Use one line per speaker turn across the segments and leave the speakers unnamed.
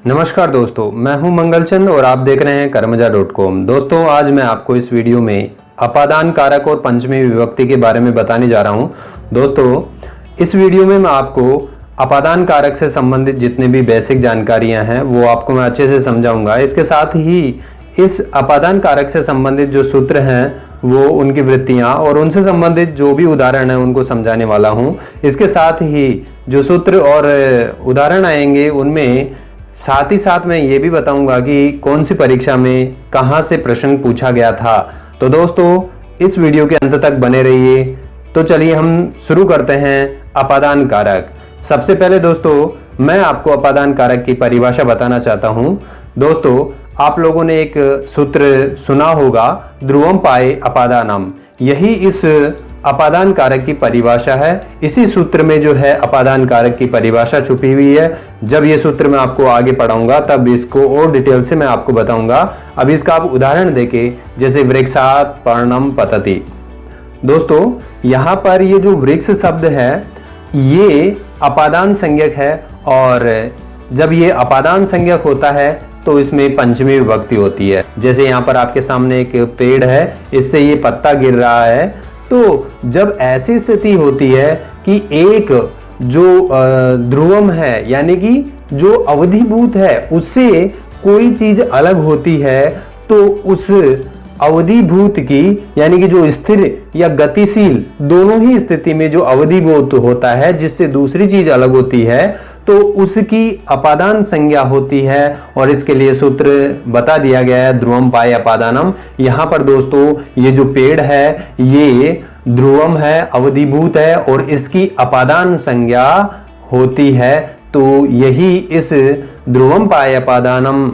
नमस्कार दोस्तों, मैं हूं मंगलचंद और आप देख रहे हैं कर्मजा.com। दोस्तों, आज मैं आपको इस वीडियो में अपादान कारक और पंचमी विभक्ति के बारे में बताने जा रहा हूं। दोस्तों, इस वीडियो में मैं आपको अपादान कारक से संबंधित जितने भी बेसिक जानकारियां हैं वो आपको मैं अच्छे से समझाऊंगा। इसके साथ ही इस अपादान कारक से संबंधित जो सूत्र हैं वो उनकी वृत्तियां और उनसे संबंधित जो भी उदाहरण है उनको समझाने वाला हूं। इसके साथ ही जो सूत्र और उदाहरण आएंगे उनमें साथ ही साथ मैं ये भी बताऊंगा कि कौन सी परीक्षा में कहां से प्रश्न पूछा गया था। तो दोस्तों, इस वीडियो के अंत तक बने रहिए। तो चलिए हम शुरू करते हैं अपादान कारक। सबसे पहले दोस्तों, मैं आपको अपादान कारक की परिभाषा बताना चाहता हूं। दोस्तों, आप लोगों ने एक सूत्र सुना होगा, ध्रुवम पाए अपादानम। यही इस अपादान कारक की परिभाषा है। इसी सूत्र में जो है अपादान कारक की परिभाषा छुपी हुई है। जब ये सूत्र मैं आपको आगे पढ़ाऊंगा तब इसको और डिटेल से मैं आपको बताऊंगा। अब इसका आप उदाहरण देके, जैसे वृक्षात पर्णम पतति। दोस्तों, यहाँ पर ये जो वृक्ष शब्द है ये अपादान संज्ञक है और जब ये अपादान संज्ञक होता है तो इसमें पंचमी विभक्ति होती है। जैसे यहाँ पर आपके सामने एक पेड़ है, इससे ये पत्ता गिर रहा है। तो जब ऐसी स्थिति होती है कि एक जो ध्रुवम है यानी कि जो अवधिभूत है उससे कोई चीज अलग होती है, तो उस अवधिभूत की यानी कि जो स्थिर या गतिशील दोनों ही स्थिति में जो अवधिभूत होता है जिससे दूसरी चीज अलग होती है तो उसकी अपादान संज्ञा होती है। और इसके लिए सूत्र बता दिया गया है, ध्रुवम पाए अपादानम। यहाँ पर दोस्तों ये जो पेड़ है ये ध्रुवम है, अवधिभूत है और इसकी अपादान संज्ञा होती है। तो यही इस ध्रुवम पाए अपादानम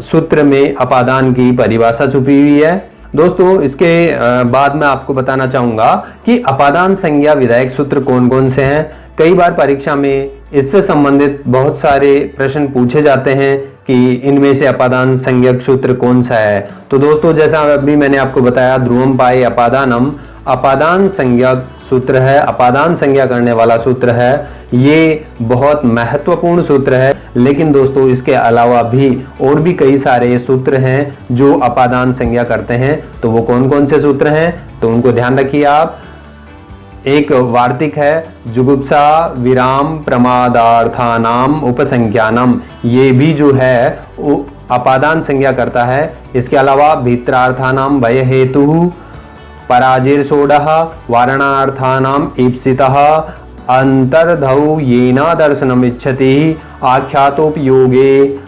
सूत्र में अपादान की परिभाषा छुपी हुई है। दोस्तों, इसके बाद मैं आपको बताना चाहूंगा कि अपादान संज्ञा विधायक सूत्र कौन कौन से हैं। कई बार परीक्षा में इससे संबंधित बहुत सारे प्रश्न पूछे जाते हैं कि इनमें से अपादान संज्ञक सूत्र कौन सा है। तो दोस्तों, जैसा अभी मैंने आपको बताया, ध्रुवम पाए अपादानम अपादान संज्ञक सूत्र है, अपादान संज्ञा करने वाला सूत्र है। ये बहुत महत्वपूर्ण सूत्र है। लेकिन दोस्तों, इसके अलावा भी और भी कई सारे सूत्र हैं जो अपादान संज्ञा करते हैं। तो वो कौन कौन से सूत्र हैं तो उनको ध्यान रखिए आप। एक वार्तिक है, जुगुप्सा विराम प्रमादार्थानाम उपसंज्ञानम। ये भी जो है अपादान संज्ञा करता है। इसके अलावा भित्रार्थानाम भय हेतु पराजिर सोडः वारणार्थानाम ईप्सितः अंतर्धौ येना दर्शनम इच्छति आख्यातोपयोगे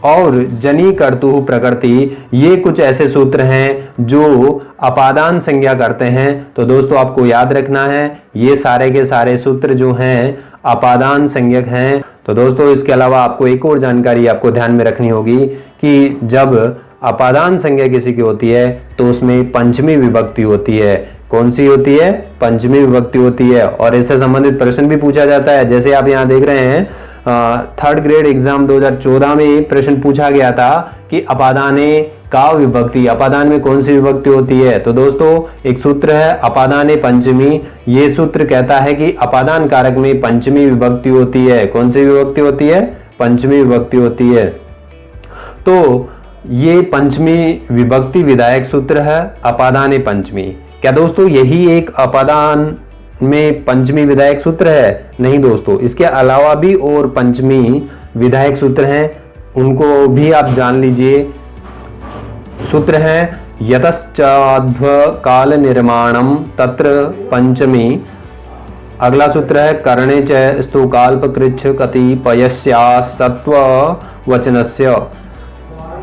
और जनी कर्तु प्रकृति। ये कुछ ऐसे सूत्र हैं जो अपादान संज्ञा करते हैं। तो दोस्तों, आपको याद रखना है ये सारे के सारे सूत्र जो हैं अपादान संज्ञक हैं। तो दोस्तों, इसके अलावा आपको एक और जानकारी आपको ध्यान में रखनी होगी कि जब अपादान संज्ञा किसी की होती है तो उसमें पंचमी विभक्ति होती है। कौन सी होती है? पंचमी विभक्ति होती है। और इससे संबंधित प्रश्न भी पूछा जाता है। जैसे आप यहाँ देख रहे हैं, थर्ड ग्रेड एग्जाम 2014 में प्रश्न पूछा गया था कि अपादाने का विभक्ति, अपादान में कौन सी विभक्ति होती है। तो दोस्तों, एक सूत्र है अपादाने पंचमी। ये सूत्र कहता है कि अपादान कारक में पंचमी विभक्ति होती है। कौन सी विभक्ति होती है? पंचमी विभक्ति होती है। तो ये पंचमी विभक्ति विधायक सूत्र है अपादाने पंचमी। क्या दोस्तों यही एक अपादान में पंचमी विधायक सूत्र है? नहीं दोस्तों, इसके अलावा भी और पंचमी विधायक सूत्र हैं, उनको भी आप जान लीजिए। सूत्र है यतश्चाध्व काल निर्माणम तत्र पंचमी। अगला सूत्र है कर्णे च स्तुकाल्प कृच्छ कतिपयस्या सत्व वचनस्य।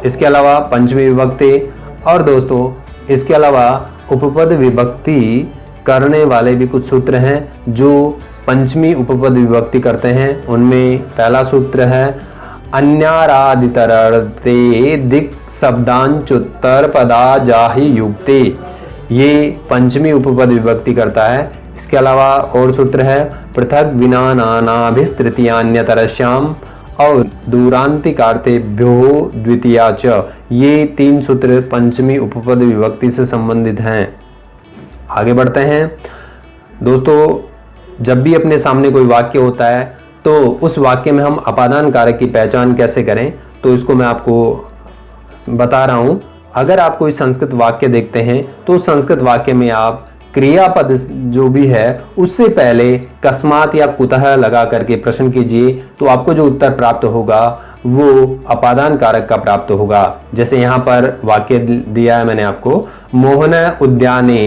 इसके अलावा पंचमी विभक्ति। और दोस्तों, इसके अलावा उपपद विभक्ति करने वाले भी कुछ सूत्र हैं जो पंचमी उपपद विभक्ति करते हैं। उनमें पहला सूत्र है अन्यारादितरते दिक् शब्दांचुत्तर पदा जाहि युक्ते। ये पंचमी उपपद विभक्ति करता है। इसके अलावा और सूत्र है पृथक विना नानाभिस्तृतीयान्यतरस्याम और दूरांतिकार्थेभ्यो द्वितीया च। ये तीन सूत्र पंचमी उपपद विभक्ति से संबंधित हैं। आगे बढ़ते हैं दोस्तों। जब भी अपने सामने कोई वाक्य होता है तो उस वाक्य में हम अपादान कारक की पहचान कैसे करें, तो इसको मैं आपको बता रहा हूं। अगर आप कोई संस्कृत वाक्य देखते हैं तो संस्कृत वाक्य में आप क्रियापद जो भी है उससे पहले कस्मात या कुतः लगा करके प्रश्न कीजिए, तो आपको जो उत्तर प्राप्त होगा वो अपादान कारक का प्राप्त होगा। जैसे यहाँ पर वाक्य दिया है मैंने आपको, मोहन उद्याने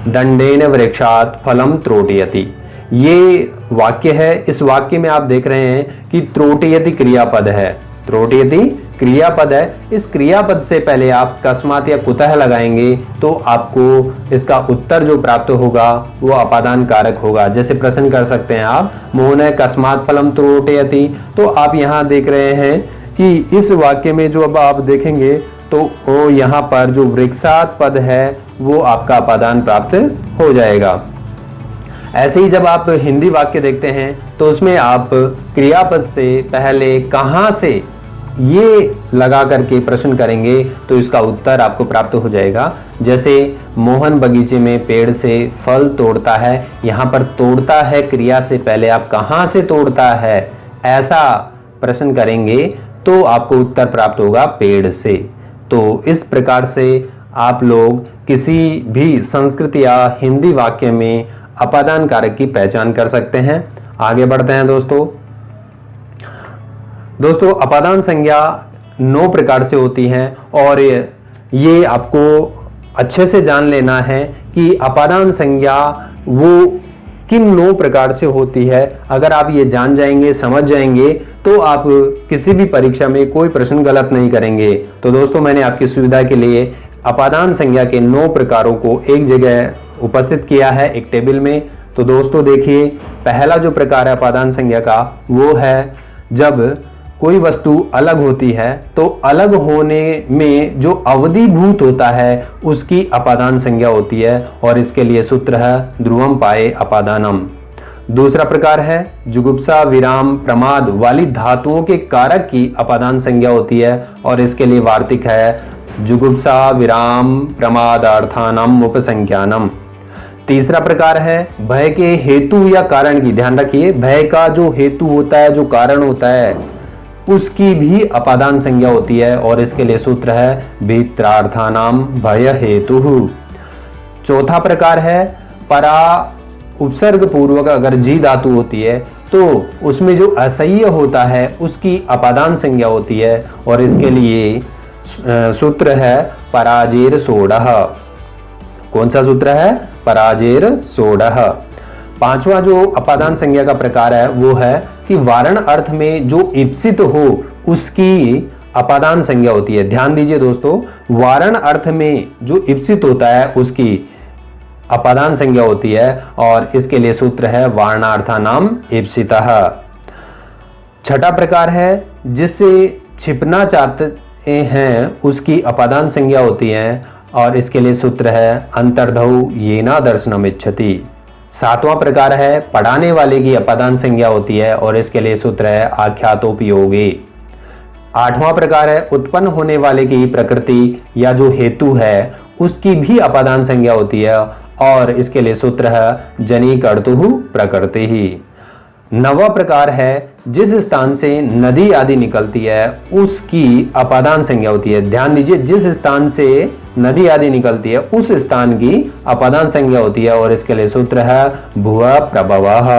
दंडेन वृक्षात फलम त्रोटयति, ये वाक्य है। इस वाक्य में आप देख रहे हैं कि त्रोटयति क्रियापद है, त्रोटयति क्रियापद है। इस क्रियापद से पहले आप कस्मात या कुतः लगाएंगे तो आपको इसका उत्तर जो प्राप्त होगा वो अपादान कारक होगा। जैसे प्रश्न कर सकते हैं आप, मोहन कस्मात फलम त्रोटयति, तो आप यहाँ देख रहे हैं कि इस वाक्य में जो अब आप देखेंगे तो वो यहाँ पर जो वृक्षात पद है वो आपका अपादान प्राप्त हो जाएगा। ऐसे ही जब आप हिंदी वाक्य देखते हैं तो उसमें आप क्रियापद से पहले कहाँ से ये लगा करके प्रश्न करेंगे तो इसका उत्तर आपको प्राप्त हो जाएगा। जैसे मोहन बगीचे में पेड़ से फल तोड़ता है, यहाँ पर तोड़ता है क्रिया से पहले आप कहाँ से तोड़ता है ऐसा प्रश्न करेंगे तो आपको उत्तर प्राप्त होगा पेड़ से। तो इस प्रकार से आप लोग किसी भी संस्कृत या हिंदी वाक्य में अपादान कारक की पहचान कर सकते हैं। आगे बढ़ते हैं दोस्तों अपादान संज्ञा 9 प्रकार से होती हैं और ये आपको अच्छे से जान लेना है कि अपादान संज्ञा वो किन 9 प्रकार से होती है। अगर आप ये जान जाएंगे, समझ जाएंगे तो आप किसी भी परीक्षा में कोई प्रश्न गलत नहीं करेंगे। तो दोस्तों मैंने आपकी सुविधा के लिए अपादान संज्ञा के 9 प्रकारों को एक जगह उपस्थित किया है एक टेबल में। तो दोस्तों देखिए, पहला जो प्रकार है अपादान संज्ञा का वो है जब कोई वस्तु अलग होती है तो अलग होने में जो अवधिभूत होता है उसकी अपादान संज्ञा होती है और इसके लिए सूत्र है ध्रुवम पाए अपादानम। दूसरा प्रकार है जुगुप्सा विराम प्रमाद वाली धातुओं के कारक की अपादान संज्ञा होती है और इसके लिए वार्तिक है जुगुप्सा विराम प्रमादार्थानाम उपसंख्यानम। तीसरा प्रकार है भय के हेतु या कारण की, ध्यान रखिए भय का जो हेतु होता है, जो कारण होता है उसकी भी अपादान संज्ञा होती है और इसके लिए सूत्र है भित्रार्थानाम भय हेतु। चौथा प्रकार है परा उपसर्ग पूर्वक अगर जी धातु होती है तो उसमें जो असह्य होता है उसकी अपादान संज्ञा होती है और इसके लिए सूत्र है पराजेर सोडह। कौन सा सूत्र है? पराजेर सोडह। पांचवा जो अपादान संज्ञा का प्रकार है वो है कि वारण अर्थ में जो इप्सित हो उसकी अपादान संज्ञा होती है। ध्यान दीजिए दोस्तों, वारण अर्थ में जो इप्सित होता है उसकी अपादान संज्ञा होती है और इसके लिए सूत्र है वारणार्थानाम इप्सितः। छठा प्रकार है जिससे छिपना चाहते हैं उसकी अपादान संज्ञा होती है और इसके लिए सूत्र है अंतर्धौ येना दर्शनम इच्छति। सातवां प्रकार है पढ़ाने वाले की अपादान संज्ञा होती है और इसके लिए सूत्र है आख्यातोपयोगी। आठवां प्रकार है उत्पन्न होने वाले की प्रकृति या जो हेतु है उसकी भी अपादान संज्ञा होती है और इसके लिए सूत्र है जनी कर्तुः प्रकृति ही। नवा प्रकार है जिस स्थान से नदी आदि निकलती है उसकी अपादान संज्ञा होती है। ध्यान दीजिए, जिस स्थान से नदी आदि निकलती है उस स्थान की अपादान संज्ञा होती है और इसके लिए सूत्र है भुव प्रभवः।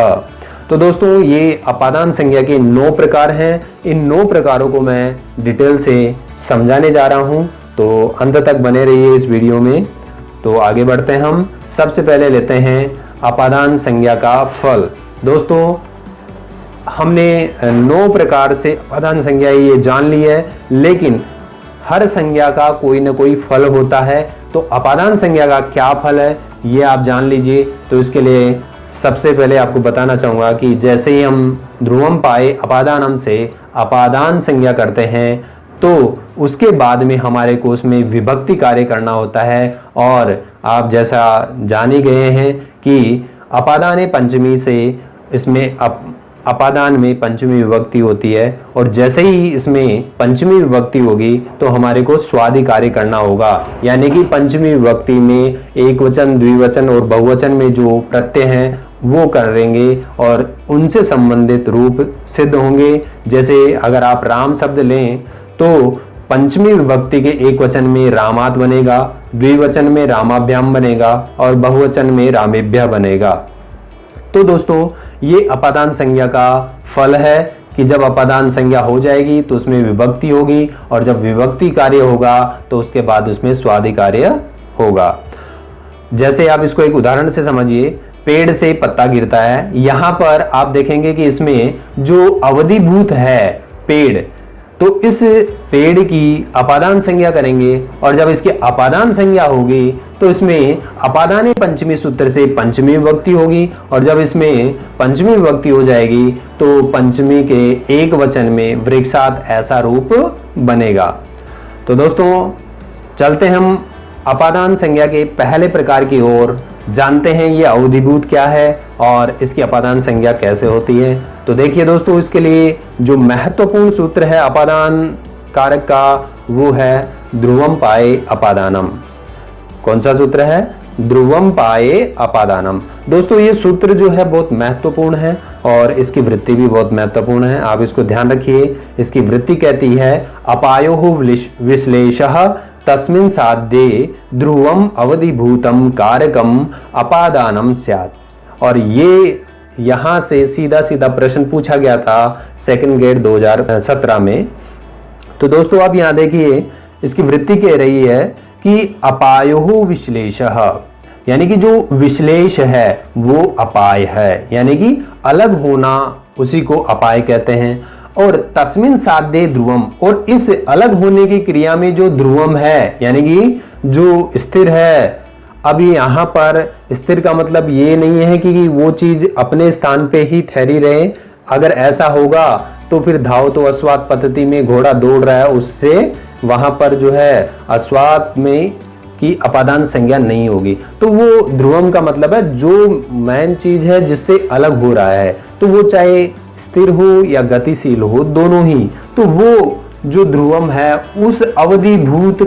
तो दोस्तों ये अपादान संज्ञा के 9 प्रकार हैं। इन 9 प्रकारों को मैं डिटेल से समझाने जा रहा हूं, तो अंत तक बने रहिए इस वीडियो में। तो आगे बढ़ते हैं हम। सबसे पहले लेते हैं अपादान संज्ञा का फल। दोस्तों हमने 9 प्रकार से अपादान संज्ञा ये जान ली है, लेकिन हर संज्ञा का कोई ना कोई फल होता है। तो अपादान संज्ञा का क्या फल है ये आप जान लीजिए। तो इसके लिए सबसे पहले आपको बताना चाहूंगा कि जैसे ही हम ध्रुवम पाए अपादानम से अपादान संज्ञा करते हैं तो उसके बाद में हमारे को उसमें विभक्ति कार्य करना होता है। और आप जैसा जान ही गए हैं कि अपादान पंचमी से इसमें अपादान में पंचमी विभक्ति होती है और जैसे ही इसमें पंचमी विभक्ति होगी तो हमारे को स्वादि कार्य करना होगा। यानी कि पंचमी विभक्ति में एक वचन, द्विवचन और बहुवचन में जो प्रत्यय हैं वो करेंगे और उनसे संबंधित रूप सिद्ध होंगे। जैसे अगर आप राम शब्द लें तो पंचमी विभक्ति के एक वचन में रामात बनेगा, द्विवचन में रामाभ्याम बनेगा और बहुवचन में रामेभ्य बनेगा। तो दोस्तों ये अपादान संज्ञा का फल है कि जब अपादान संज्ञा हो जाएगी तो उसमें विभक्ति होगी और जब विभक्ति कार्य होगा तो उसके बाद उसमें स्वादि कार्य होगा। जैसे आप इसको एक उदाहरण से समझिए, पेड़ से पत्ता गिरता है। यहां पर आप देखेंगे कि इसमें जो अवधिभूत है पेड़, तो इस पेड़ की अपादान संज्ञा करेंगे और जब इसकी अपादान संज्ञा होगी तो इसमें अपादाने पंचमी सूत्र से पंचमी विभक्ति होगी और जब इसमें पंचमी विभक्ति हो जाएगी तो पंचमी के एक वचन में वृक्षात ऐसा रूप बनेगा। तो दोस्तों चलते हम अपादान संज्ञा के पहले प्रकार की ओर, जानते हैं ये अवधिभूत क्या है और इसकी अपादान संज्ञा कैसे होती है। तो देखिए दोस्तों, इसके लिए जो महत्वपूर्ण सूत्र है अपादान कारक का वो है ध्रुवम पाए अपादानम। कौन सा सूत्र है? ध्रुवम पाए अपादानम। दोस्तों ये सूत्र जो है बहुत महत्वपूर्ण है और इसकी वृत्ति भी बहुत महत्वपूर्ण है, आप इसको ध्यान रखिए। इसकी वृत्ति कहती है अपायोः विश्लेषः तस्मिन् साध्ये ध्रुवम अवधिभूतम कारकम अपादानम स्यात्। और ये यहां से सीधा सीधा प्रश्न पूछा गया था सेकंड ग्रेड 2017 में। तो दोस्तों आप यहां देखिए, इसकी वृत्ति कह रही है कि अपायोः विश्लेषः, यानी कि जो विश्लेष है वो अपाय है, यानी कि अलग होना, उसी को अपाय कहते हैं। और तस्मिन् साध्ये ध्रुवम, और इस अलग होने की क्रिया में जो ध्रुवम है यानी कि जो स्थिर है। अब यहां पर स्थिर का मतलब ये नहीं है कि वो चीज अपने स्थान पे ही ठहरी रहे। अगर ऐसा होगा तो फिर धाव तो अश्वात पद्धति में घोड़ा दौड़ रहा है, उससे वहां पर जो है अश्वात में की अपादान संज्ञा नहीं होगी। तो वो ध्रुवम का मतलब है जो मेन चीज है जिससे अलग हो रहा है, तो वो चाहे स्थिर हो या गतिशील हो, दोनों ही। तो वो जो ध्रुवम है उस अवधिभूत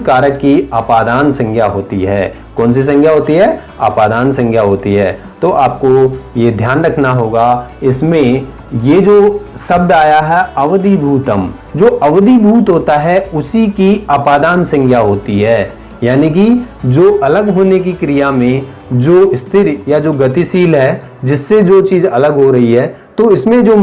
कारक की अपादान संज्ञा होती है। कौन सी संज्ञा होती है? अपादान संज्ञा होती है। तो आपको ये ध्यान रखना होगा, इसमें ये जो शब्द आया है अवधिभूतम, जो अवधिभूत होता है उसी की अपादान संज्ञा होती है। यानी कि जो अलग होने की क्रिया में जो स्थिर या जो गतिशील है, जिससे जो चीज अलग हो रही है, तो इसमें जो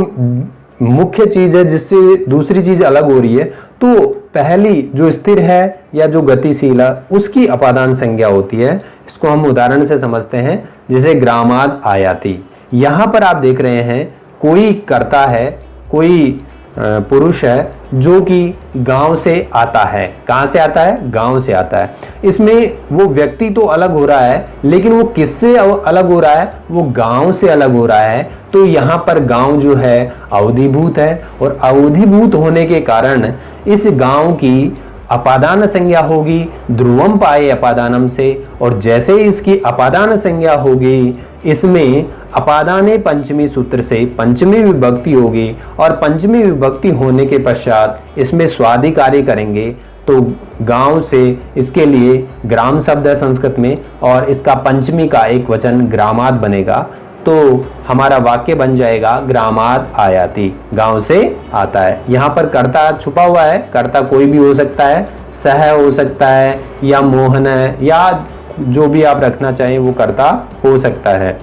मुख्य चीज है जिससे दूसरी चीज अलग हो रही है, तो पहली जो स्थिर है या जो गतिशील है उसकी अपादान संज्ञा होती है। इसको हम उदाहरण से समझते हैं, जैसे ग्रामाद आयाति। यहां पर आप देख रहे हैं कोई कर्ता है, कोई पुरुष है जो कि गांव से आता है। कहां से आता है? गांव से आता है। इसमें वो व्यक्ति तो अलग हो रहा है, लेकिन वो किससे अलग हो रहा है? वो गांव से अलग हो रहा है। तो यहाँ पर गांव जो है अवधिभूत है और अवधिभूत होने के कारण इस गांव की अपादान संज्ञा होगी ध्रुवम पाए अपादानम से। और जैसे इसकी अपादान संज्ञा होगी, इसमें अपादाने पंचमी सूत्र से पंचमी विभक्ति होगी और पंचमी विभक्ति होने के पश्चात इसमें स्वादि कार्य करेंगे। तो गांव से इसके लिए ग्राम शब्द है संस्कृत में और इसका पंचमी का एक वचन ग्रामाद बनेगा। तो हमारा वाक्य बन जाएगा ग्रामाद आयाति, गांव से आता है। यहाँ पर कर्ता छुपा हुआ है, कर्ता कोई भी हो सकता है, सह हो सकता है या मोहन है या जो भी आप रखना चाहें वो कर्ता हो सकता है,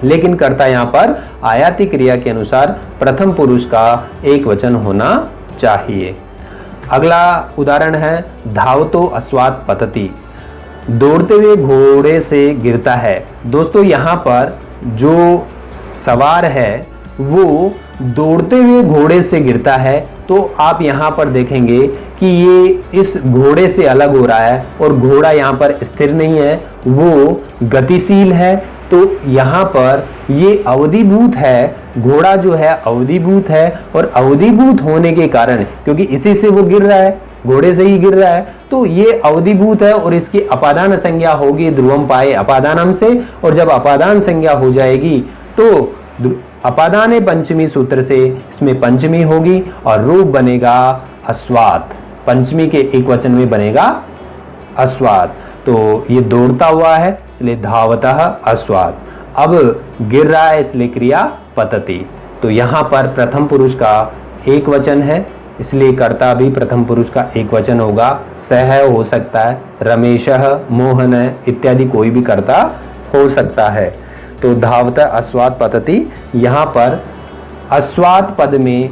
लेकिन कर्ता यहाँ पर आयाति क्रिया के अनुसार प्रथम पुरुष का एक वचन होना चाहिए। अगला उदाहरण है धावतो अश्वात पतति, दौड़ते हुए घोड़े से गिरता है। दोस्तों यहाँ पर जो सवार है वो दौड़ते हुए घोड़े से गिरता है। तो आप यहाँ पर देखेंगे कि ये इस घोड़े से अलग हो रहा है और घोड़ा यहाँ पर स्थिर नहीं है, वो गतिशील है। तो यहाँ पर ये अवधिभूत है, घोड़ा जो है अवधिभूत है और अवधिभूत होने के कारण, क्योंकि इसी से वो गिर रहा है, घोड़े से ही गिर रहा है, तो ये अवधिभूत है और इसकी अपादान संज्ञा होगी ध्रुवम पाए अपादानम से। और जब अपादान संज्ञा हो जाएगी तो अपादाने पंचमी सूत्र से इसमें पंचमी होगी और रूप बनेगा अश्वात। पंचमी के एक वचन में बनेगा अश्वात। तो ये दौड़ता हुआ है इसलिए धावतः अश्वात्। अब गिर रहा है इसलिए क्रिया पतति। तो यहाँ पर प्रथम पुरुष का एक वचन है इसलिए कर्ता भी प्रथम पुरुष का एक वचन होगा। सह हो सकता है, रमेशः, मोहन इत्यादि कोई भी कर्ता हो सकता है। तो धावतः अश्वात् पतति, यहाँ पर अश्वात् पद में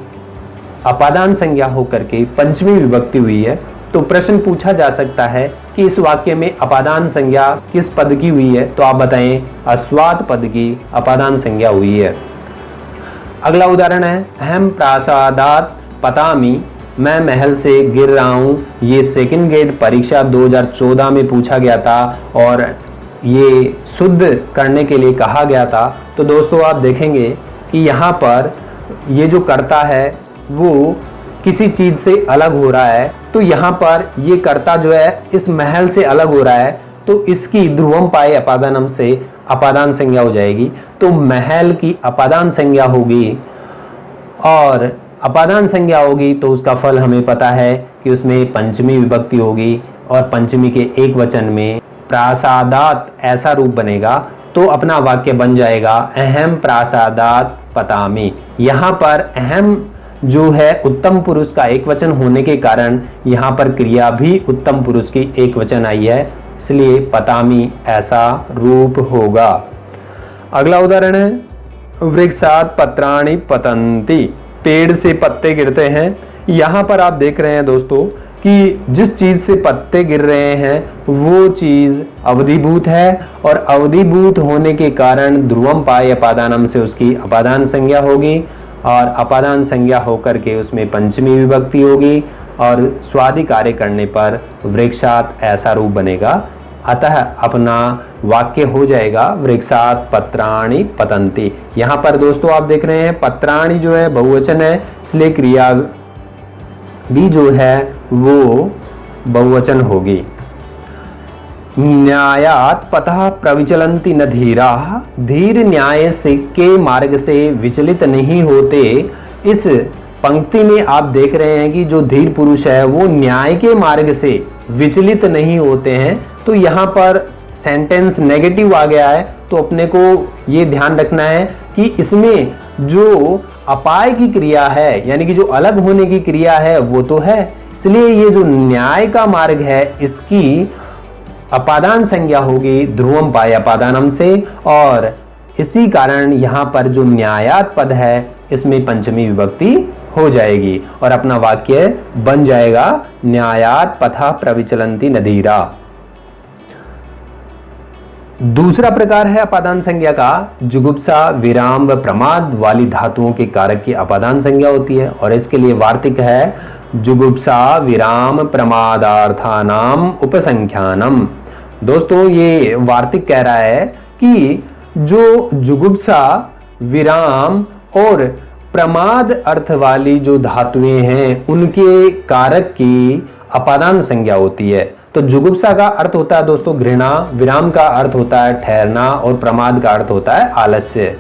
अपादान संज्ञा होकर के पंचमी विभक्ति हुई है। तो प्रश्न पूछा जा सकता है कि इस वाक्य में अपादान संज्ञा किस पद की हुई है, तो आप बताएं अश्वात् पद की अपादान संज्ञा हुई है। अगला उदाहरण है अहम प्रासादात् पतामि, मैं महल से गिर रहा हूं। ये सेकंड ग्रेड परीक्षा 2014 में पूछा गया था और ये शुद्ध करने के लिए कहा गया था। तो दोस्तों आप देखेंगे कि यहाँ पर ये जो कर्ता है वो किसी चीज से अलग हो रहा है। तो यहाँ पर ये कर्ता जो है इस महल से अलग हो रहा है, तो इसकी ध्रुवम पाए अपादानम से अपादान संज्ञा हो जाएगी। तो महल की अपादान संज्ञा होगी और अपादान संज्ञा होगी तो उसका फल हमें पता है कि उसमें पंचमी विभक्ति होगी और पंचमी के एक वचन में प्रासादात् ऐसा रूप बनेगा। तो अपना वाक्य बन जाएगा अहम प्रासादात् पतामि। यहाँ पर अहम जो है उत्तम पुरुष का एक वचन होने के कारण यहाँ पर क्रिया भी उत्तम पुरुष की एक वचन आई है, इसलिए पतामि ऐसा रूप होगा। अगला उदाहरण है वृक्षात् पत्राणि पतन्ति, पेड़ से पत्ते गिरते हैं। यहाँ पर आप देख रहे हैं दोस्तों कि जिस चीज से पत्ते गिर रहे हैं वो चीज अवधिभूत है और अवधिभूत होने के कारण ध्रुवम पाए अपादानम से उसकी अपादान संज्ञा होगी और अपादान संज्ञा होकर के उसमें पंचमी विभक्ति होगी और स्वादि कार्य करने पर वृक्षात् ऐसा रूप बनेगा। अतः अपना वाक्य हो जाएगा वृक्षात् पत्राणि पतन्ति। यहाँ पर दोस्तों आप देख रहे हैं पत्राणि जो है बहुवचन है, इसलिए क्रिया भी जो है वो बहुवचन होगी। न्यायात् पतः प्रविचलन्ति न धीराः, धीर न्याय से के मार्ग से विचलित नहीं होते। इस पंक्ति में आप देख रहे हैं कि जो धीर पुरुष है वो न्याय के मार्ग से विचलित नहीं होते हैं। तो यहाँ पर सेंटेंस नेगेटिव आ गया है, तो अपने को ये ध्यान रखना है कि इसमें जो अपाय की क्रिया है यानी कि जो अलग होने की क्रिया है वो तो है, इसलिए ये जो न्याय का मार्ग है इसकी अपादान संज्ञा होगी ध्रुवम पाए अपादानम से और इसी कारण यहाँ पर जो न्यायात् पद है इसमें पंचमी विभक्ति हो जाएगी और अपना वाक्य बन जाएगा न्यायात् पतः प्रविचलन्ति न धीरा। दूसरा प्रकार है अपादान संज्ञा का जुगुप्सा, विराम व प्रमाद वाली धातुओं के कारक की अपादान संज्ञा होती है और इसके लिए वार्तिक है जुगुप्सा विराम प्रमादार्थानाम उपसंख्यानम। दोस्तों ये वार्तिक कह रहा है कि जो जुगुप्सा, विराम और प्रमाद अर्थ वाली जो धातुएं हैं उनके कारक की अपादान संज्ञा होती है। तो जुगुप्सा का अर्थ होता है दोस्तों घृणा, विराम का अर्थ होता है ठहरना और प्रमाद का अर्थ होता है आलस्य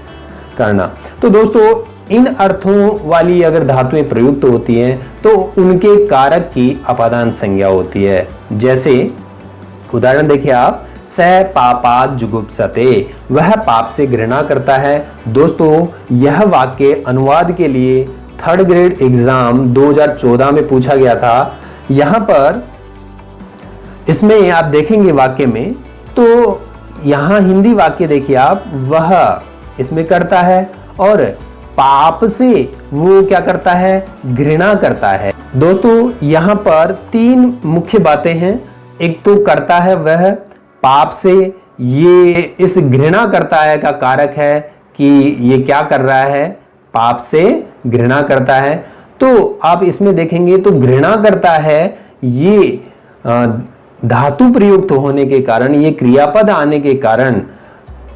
करना। तो दोस्तों इन अर्थों वाली अगर धातुएं प्रयुक्त होती हैं तो उनके कारक की अपादान संज्ञा होती है। जैसे उदाहरण देखिए आप, सह पापात् जुगुप्सते, वह पाप से घृणा करता है। दोस्तों यह वाक्य अनुवाद के लिए थर्ड ग्रेड एग्जाम 2014 में पूछा गया था। यहां पर इसमें आप देखेंगे वाक्य में तो यहां हिंदी वाक्य देखिए आप, वह इसमें करता है और पाप से वो क्या करता है, घृणा करता है। दोस्तों यहां पर तीन मुख्य बातें हैं। एक तो करता है वह पाप से, ये इस घृणा करता है का कारक है कि ये क्या कर रहा है, पाप से घृणा करता है। तो आप इसमें देखेंगे तो घृणा करता है ये धातु प्रयुक्त होने के कारण, ये क्रियापद आने के कारण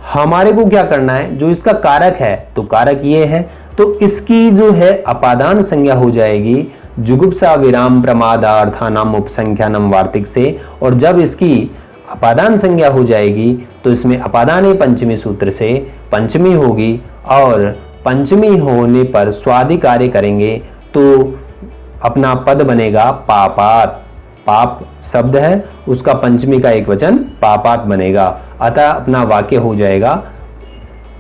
हमारे को क्या करना है, जो इसका कारक है तो कारक ये है, तो इसकी जो है अपादान संज्ञा हो जाएगी जुगुप्सा विराम प्रमादार्थानाम उपसंख्यानम वार्तिक से। और जब इसकी अपादान संज्ञा हो जाएगी तो इसमें अपादान पंचमी सूत्र से पंचमी होगी और पंचमी होने पर स्वादि कार्य करेंगे तो अपना पद बनेगा पापात्। पाप शब्द है उसका पंचमी का एक वचन पापात बनेगा, अतः अपना वाक्य हो जाएगा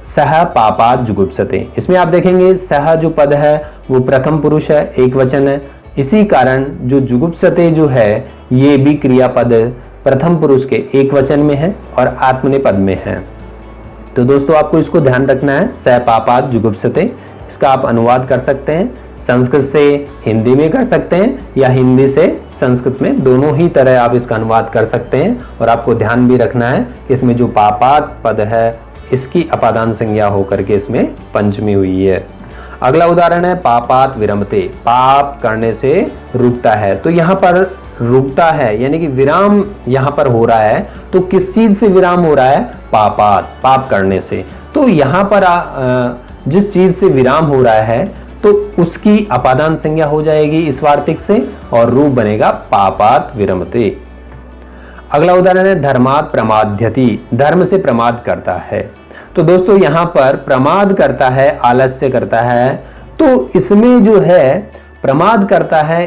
सह पापात जुगुप्सते। इसमें आप देखेंगे सह जो पद है वो प्रथम पुरुष है, एक वचन है, इसी कारण जो जुगुप्सते जो है ये भी क्रियापद प्रथम पुरुष के एक वचन में है और आत्मनेपद में है। तो दोस्तों आपको इसको ध्यान रखना है, सह पापात जुगुप्सते। इसका आप अनुवाद कर सकते हैं, संस्कृत से हिंदी में कर सकते हैं या हिंदी से संस्कृत में, दोनों ही तरह आप इसका अनुवाद कर सकते हैं। और आपको ध्यान भी रखना है कि इसमें जो पापात पद है इसकी अपादान संज्ञा होकर के इसमें पंचमी हुई है। अगला उदाहरण है पापात विरमते, पाप करने से रुकता है। तो यहाँ पर रुकता है यानी कि विराम यहाँ पर हो रहा है, तो किस चीज से विराम हो रहा है? पापात, पाप करने से। तो यहाँ पर जिस चीज से विराम हो रहा है तो उसकी अपादान संज्ञा हो जाएगी इस वार्तिक से और रूप बनेगा पापात विरमते। अगला उदाहरण है धर्मात प्रमाद्यति, धर्म से प्रमाद करता है। तो दोस्तों यहाँ पर प्रमाद करता है, आलस्य करता है, तो इसमें जो है प्रमाद करता है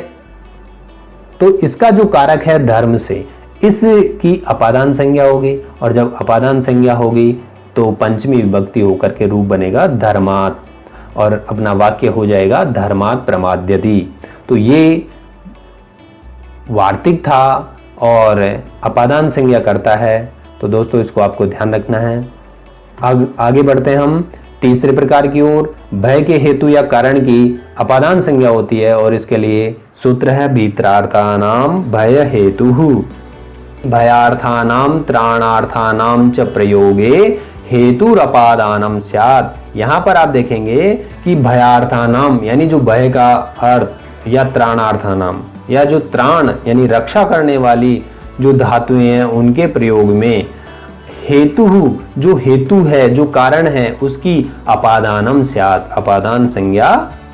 तो इसका जो कारक है धर्म से, इसकी अपादान संज्ञा होगी और जब अपादान संज्ञा होगी तो पंचमी विभक्ति होकर के रूप बनेगा धर्मात और अपना वाक्य हो जाएगा धर्मात प्रमाद्यति। तो ये वार्तिक था और अपादान संज्ञा करता है। तो दोस्तों इसको आपको ध्यान रखना है। आगे बढ़ते हैं हम तीसरे प्रकार की ओर। भय के हेतु या कारण की अपादान संज्ञा होती है और इसके लिए सूत्र है भीत्रार्थानाम भय हेतुः भयार्थानाम त्राणार्थानाम च प्रयोगे हेतुरपादानम स्यात्। यहाँ पर आप देखेंगे कि भयार्थानाम यानी जो भय का अर्थ या त्राणार्थानाम या जो त्राण यानी रक्षा करने वाली जो धातुएं हैं उनके प्रयोग में हेतु, जो हेतु है जो कारण है उसकी अपादानम स्यात्, अपादान संज्ञा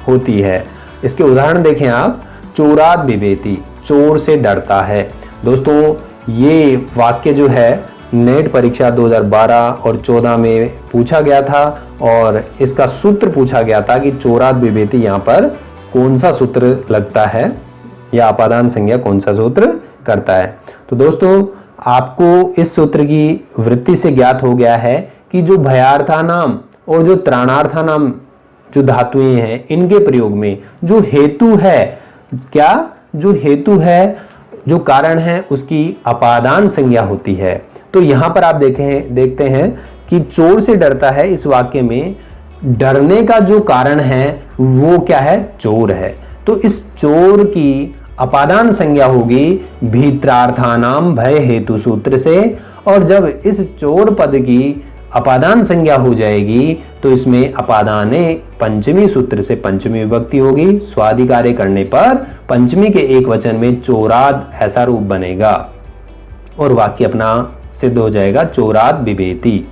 होती है। इसके उदाहरण देखें आप, चोरात बिभेति, चोर से डरता है। दोस्तों ये वाक्य जो है नेट परीक्षा 2012 और 14 में पूछा गया था और इसका सूत्र पूछा गया था कि चोरात बिभेति यहाँ पर कौन सा सूत्र लगता है या अपादान संज्ञा कौन सा सूत्र करता है। तो दोस्तों आपको इस सूत्र की वृत्ति से ज्ञात हो गया है कि जो भयार्था नाम और जो त्राणार्था नाम जो धातुएं हैं इनके प्रयोग में जो हेतु है, क्या जो हेतु है जो कारण है उसकी अपादान संज्ञा होती है। तो यहां पर आप देखते हैं कि चोर से डरता है, इस वाक्य में डरने का जो कारण है वो क्या है? चोर है। तो इस चोर की अपादान संज्ञा होगी भीत्रार्थानाम भय हेतु सूत्र से और जब इस चोर पद की अपादान संज्ञा हो जाएगी तो इसमें अपादाने पंचमी सूत्र से पंचमी विभक्ति होगी। स्वादिकार्य करने पर पंचमी के एक वचन में चोराद ऐसा रूप बनेगा और वाक्य अपना सिद्ध हो जाएगा चोराद बिभेति।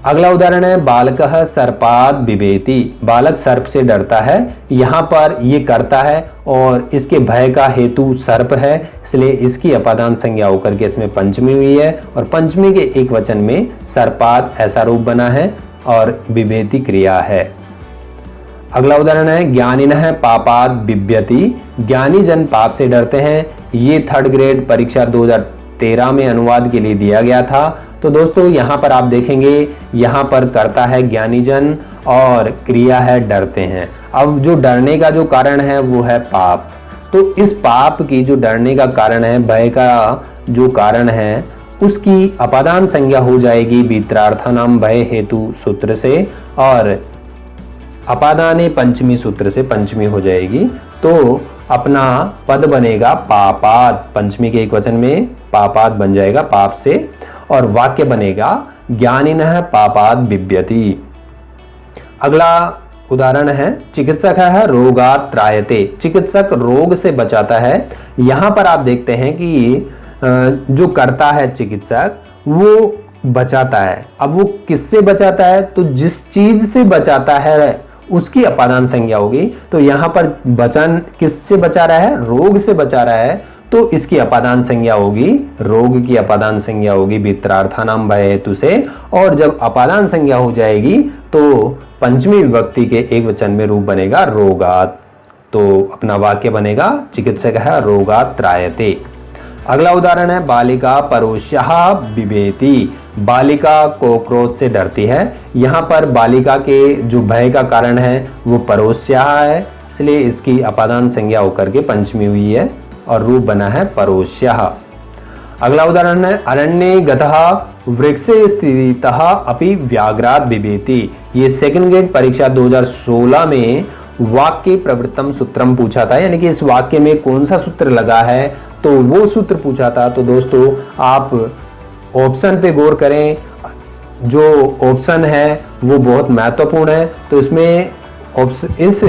अगला उदाहरण है बालकः सर्पाद बिभेति, बालक सर्प से डरता है। यहाँ पर ये करता है और इसके भय का हेतु सर्प है, इसलिए इसकी अपादान संज्ञा होकर के इसमें पंचमी हुई है और पंचमी के एक वचन में सर्पाद ऐसा रूप बना है और बिभेति क्रिया है। अगला उदाहरण है ज्ञानिनः पापाद बिभ्यति, ज्ञानी जन पाप से डरते हैं। ये थर्ड ग्रेड परीक्षा 2013 में अनुवाद के लिए दिया गया था। तो दोस्तों यहाँ पर आप देखेंगे यहाँ पर करता है ज्ञानी जन और क्रिया है डरते हैं। अब जो डरने का जो कारण है वो है पाप, तो इस पाप की जो डरने का कारण है, भय का जो कारण है उसकी अपादान संज्ञा हो जाएगी भीत्रार्थानाम भय हेतु सूत्र से और अपादाने पंचमी सूत्र से पंचमी हो जाएगी। तो अपना पद बनेगा पापाद, पंचमी के एक वचन में पापाद बन जाएगा पाप से और वाक्य बनेगा ज्ञानिनः पापाद बिभ्यति। अगला उदाहरण है चिकित्सक है रोगात् त्रायते, चिकित्सक रोग से बचाता है। यहां पर आप देखते हैं कि जो करता है चिकित्सक वो बचाता है। अब वो किससे बचाता है? तो जिस चीज से बचाता है उसकी अपादान संज्ञा होगी। तो यहां पर बचन किससे बचा रहा है? रोग से बचा रहा है, तो इसकी अपादान संज्ञा होगी, रोग की अपादान संज्ञा होगी भीत्रार्थानाम भय हेतु से और जब अपादान संज्ञा हो जाएगी तो पंचमी विभक्ति के एक वचन में रूप बनेगा रोगात। तो अपना वाक्य बनेगा चिकित्सकः रोगात् त्रायते। अगला उदाहरण है बालिका परोष्यः बिभेति। बालिका कॉकरोच से डरती है। यहाँ पर बालिका के जो भय का कारण है वो परोष्यः है, इसलिए इसकी अपादान संज्ञा होकर के पंचमी हुई है और रूप बना है परोष्यः। अगला उदाहरण है अरण्ये गतः वृक्षे स्थितः अपि व्याघ्रात् बिभेति। ये सेकंड ग्रेड परीक्षा 2016 में वाक्य प्रवृत्तम सूत्रम पूछा था, यानी कि इस वाक्य में कौन सा सूत्र लगा है तो वो सूत्र पूछा था। तो दोस्तों आप ऑप्शन पे गौर करें, जो ऑप्शन है वो बहुत महत्वपूर्ण है। तो इसमें इस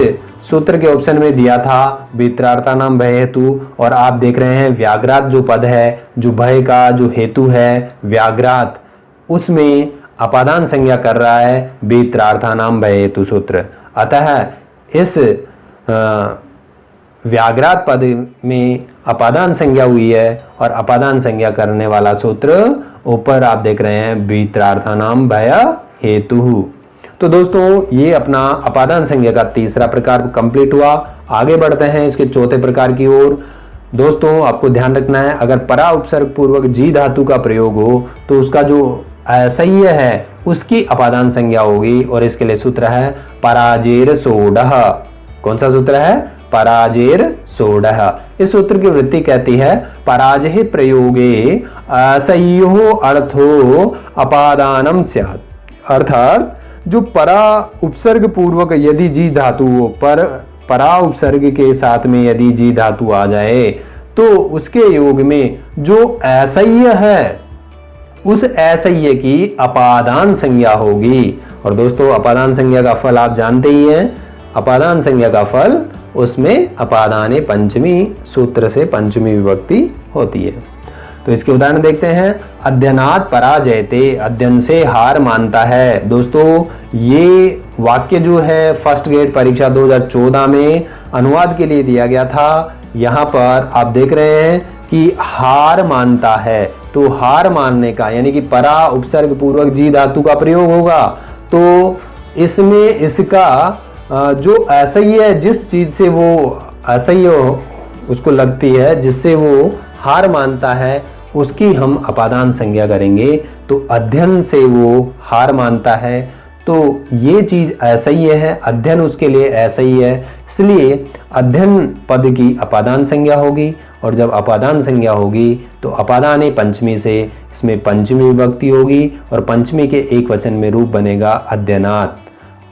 सूत्र के ऑप्शन में दिया था वित्रार्था नाम भय हेतु, और आप देख रहे हैं व्याघ्रात जो पद है, जो भय का जो हेतु है व्याघ्रात, उसमें अपादान संज्ञा कर रहा है वित्रार्था नाम भय हेतु सूत्र। अतः इस व्याघ्रात पद में अपादान संज्ञा हुई है और अपादान संज्ञा करने वाला सूत्र ऊपर आप देख रहे हैं वित्रार्थानाम भय हेतु। तो दोस्तों ये अपना अपादान संज्ञा का तीसरा प्रकार कंप्लीट हुआ। आगे बढ़ते हैं इसके चौथे प्रकार की ओर। दोस्तों आपको ध्यान रखना है, अगर परा उपसर्ग पूर्वक जी धातु का प्रयोग हो तो उसका जो असह्य है उसकी अपादान संज्ञा होगी, और इसके लिए सूत्र है पराजेर सोडः। कौन सा सूत्र है? पराजेर सोडः। इस सूत्र की वृत्ति कहती है पराजय प्रयोगे असह्यो अर्थो अपादानम स्यात्। अर्थात जो परा उपसर्ग पूर्वक यदि जी धातु हो, पर परा उपसर्ग के साथ में यदि जी धातु आ जाए तो उसके योग में जो असह्य है उस असह्य की अपादान संज्ञा होगी। और दोस्तों अपादान संज्ञा का फल आप जानते ही हैं, अपादान संज्ञा का फल उसमें अपादाने पंचमी सूत्र से पंचमी विभक्ति होती है। तो इसके उदाहरण देखते हैं। अध्ययनात् पराजयते, अध्ययन से हार मानता है। दोस्तों ये वाक्य जो है फर्स्ट ग्रेड परीक्षा 2014 में अनुवाद के लिए दिया गया था। यहाँ पर आप देख रहे हैं कि हार मानता है, तो हार मानने का यानी कि परा उपसर्ग पूर्वक जी धातु का प्रयोग होगा। तो इसमें इसका जो असह्य है, जिस चीज से वो असह्य उसको लगती है, जिससे वो हार मानता है, उसकी हम अपादान संज्ञा करेंगे। तो अध्ययन से वो हार मानता है, तो ये चीज असह्य है, अध्ययन उसके लिए असह्य है, इसलिए अध्ययन पद की अपादान संज्ञा होगी। और जब अपादान संज्ञा होगी तो अपादाने पंचमी से इसमें पंचमी विभक्ति होगी और पंचमी के एक वचन में रूप बनेगा अध्ययनात्,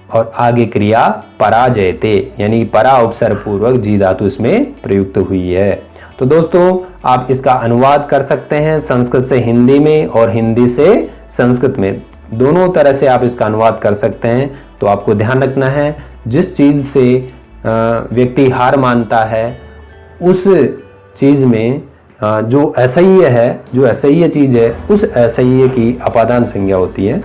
और आगे क्रिया पराजयते, यानी परा उपसर्ग पूर्वक जी धातु इसमें प्रयुक्त हुई है। तो दोस्तों आप इसका अनुवाद कर सकते हैं संस्कृत से हिंदी में और हिंदी से संस्कृत में, दोनों तरह से आप इसका अनुवाद कर सकते हैं। तो आपको ध्यान रखना है, जिस चीज से व्यक्ति हार मानता है उस चीज में जो असह्य है, जो असह्य चीज है, उस असह्य की अपादान संज्ञा होती है।